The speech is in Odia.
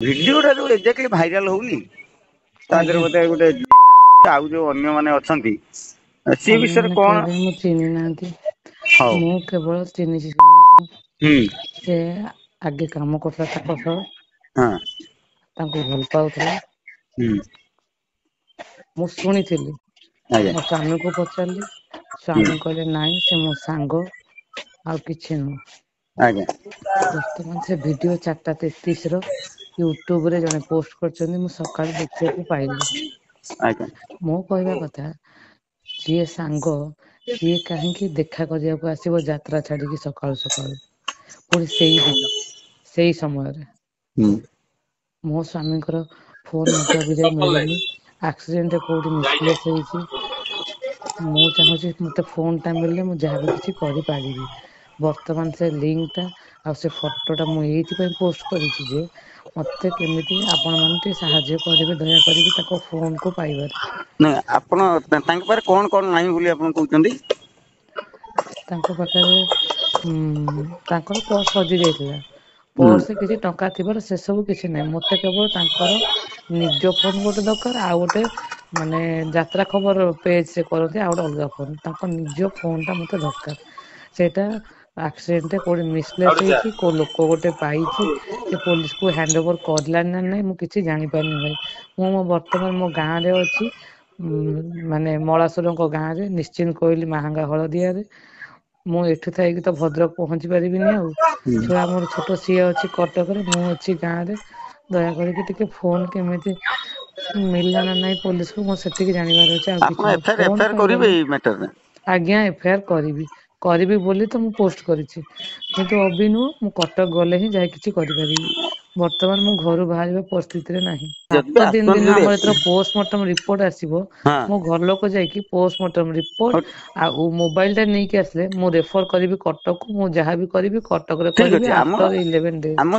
ଭିଡିଓଟା ଯୋଉ ଏକ୍ଜାକ୍ଟଲି ଭାଇରାଲ ହଉନି ତା ଦେହରେ ଆଜ୍ଞା ବୋଧେ ଗୋଟେ ଅଛି ଆଉ ଯୋଉ ଅନ୍ୟମାନେ ଅଛନ୍ତି ସେ ବିଷୟରେ ଅନ୍ୟମାନେ କଣ? କେହି ମୁଁ ଚିହ୍ନି ନାହାନ୍ତି। ହଉ। ମୁଁ କେବଳ ଚିହ୍ନିଛି ଜଣଙ୍କୁ। ହୁଁ। ସେ ଆଗେ କାମ କରୁଥିଲା ତାଙ୍କ ସହ। ହଁ। ତାଙ୍କୁ ଭଲ ପାଉଥିଲା। ହୁଁ। ମୁଁ ଶୁଣିଥିଲି ଆଜ୍ଞା ମୋ ସ୍ଵାମୀକୁ ପଚାରିଲି ହୁଁ ସ୍ଵାମୀ କହିଲେ ନାଇଁ ସେ ମୋ ସାଙ୍ଗ ଆଉ କିଛି ନୁହଁ। ଆଜ୍ଞା। ବର୍ତ୍ତମାନ ସେ ଭିଡିଓ 4:33 ୟୁଟ୍ୟୁବ ରେ ଜଣେ ପୋଷ୍ଟ କରିଛନ୍ତି ମୁଁ ସକାଳୁ ଦେଖିବାକୁ ପାଇଲି। ଆଜ୍ଞା। ମୋ କହିବା କଥା ଯିଏ ସାଙ୍ଗ ସିଏ କାହିଁକି ଦେଖା କରିବାକୁ ଆସିବ ଯାତ୍ରା ଛାଡିକି ସକାଳୁ ସକାଳୁ। ପୁଣି ସେଇ ଦିନ ସେଇ ସମୟରେ। ହୁଁ। ମୋ ସ୍ଵାମୀଙ୍କର ଫୋନ ମତେ ଅବିଯାଏ ମିଳିନି। ଆକ୍ସିଡେଣ୍ଟ କୋଉଠି ମିସପ୍ଲେସ ହେଇଛି। ମୁଁ ଚାହୁଁଛି ମତେ ଫୋନ ଟା ମିଳିଲେ ମୁଁ ଯାହାବି କିଛି କରିପାରିବି। ବର୍ତ୍ତମାନ ସେ ଲିଙ୍କ ଟା ଆଉ ସେ ଫଟୋ ଟା ମୁଁ ଏଇଥିପାଇଁ ପୋଷ୍ଟ କରିଛି ଯେ ମତେ କେମିତି ଆପଣ ମାନେ ଟିକେ ସାହାଯ୍ୟ କରିବେ ଦୟା କରିକି ତାଙ୍କ ଫୋନ କୁ ପାଇବାରେ। ନାଇଁ ଆପଣ ତାଙ୍କ ପାଖରେ କଣ କଣ ନାହିଁ ବୋଲି ଆପଣ କହୁଛନ୍ତି? ତାଙ୍କ ପାଖରେ ତାଙ୍କର ପର୍ସ ହଜି ଯାଇଥିଲା। ହୁଁ ପର୍ସ କିଛି ଟଙ୍କା ଥିବାର ସେ ସବୁ କିଛି ନାହିଁ ମତେ କେବଳ ତାଙ୍କର ନିଜ ଫୋନ ଗୋଟେ ଦରକାର ଆଉ ଗୋଟେ ମାନେ ଯାତ୍ରା ଖବର ପେଜ ସେ କରନ୍ତି ଆଉ ଗୋଟେ ଅଲଗା ଫୋନ ତାଙ୍କ ନିଜ ଫୋନ ଟା ମତେ ଦରକାର ସେଇଟା ଆକ୍ସିଡେଣ୍ଟରେ କୋଉଠି ମିସପ୍ଲେସ ହେଇଛି କୋଉ ଲୋକ ଗୋଟେ ପାଇଛି ସେ ପୋଲିସ କୁ ହ୍ୟାଣ୍ଡ ଓଭର କରିଲାନି ନା ନାଇଁ ମୁଁ କିଛି ଜାଣିପାରୁନି ଭାଇ। ମୁଁ ମୋ ବର୍ତ୍ତମାନ ମୋ ଗାଁ ରେ ଅଛି। ମାନେ ମଳାସୁରଙ୍କ ଗାଁ ରେ ନିଶ୍ଚିନ୍ତ କୋଇଲି ମାହାଙ୍ଗା ହଳଦିଆରେ। ମୁଁ ଏଠୁ ଥାଇକି ତ ଭଦ୍ରକ ପହଞ୍ଚି ପାରିବିନି ଆଉ ହୁଁ ଛୁଆ ମୋର ଛୋଟ ସିଏ ଅଛି କଟକରେ ମୁଁ ଅଛି ଗାଁ ରେ ଦୟା କରିକି ଟିକେ ଫୋନ କେମିତି ମିଳିଲା ନା ନାଇଁ ପୋଲିସକୁ ମୋର ସେତିକି ଜାଣିବାର ଅଛି ଆଉ ଆପଣ କିଛି ନାହିଁ ଫୋନ ଏଫଆଇଆର କରିବେ ପାଇଗଲେ ଏଇ ମ୍ୟାଟରରେ? ଆଜ୍ଞା ଏଫଆର କରିବି ବୋଲି ତ ମୁଁ ପୋଷ୍ଟ କରିଛି। କିନ୍ତୁ ଅବି ନୁହଁ ମୁଁ କଟକ ଗଲେ ହିଁ ଯାଇ କିଛି କରିପାରିବି। ବର୍ତ୍ତମାନ ମୁଁ ଘରୁ ବାହାରିବା ପରିସ୍ଥିତିରେ ନାହିଁ। ଯଦି 7 ଦିନ ଆସୁଛନ୍ତି ଆମର ଯଦି ଯେତେବେଳେ ପୋଷ୍ଟମର୍ଟମ ରିପୋର୍ଟ ଆସିବ ହଁ ମୋ ଘର ଲୋକ ଯାଇକି ପୋଷ୍ଟମର୍ଟମ ହଉ ରିପୋର୍ଟ ଆଉ ମୋବାଇଲ ଟା ନେଇକି ଆସିଲେ ମୁଁ ରେଫର କରିବି କଟକକୁ ମୁଁ ଯାହାବି କରିବି କଟକରେ ଠିକ କରିବି ଅଛି ଆଫ୍ଟର 11 ଡେଜ। ଆମ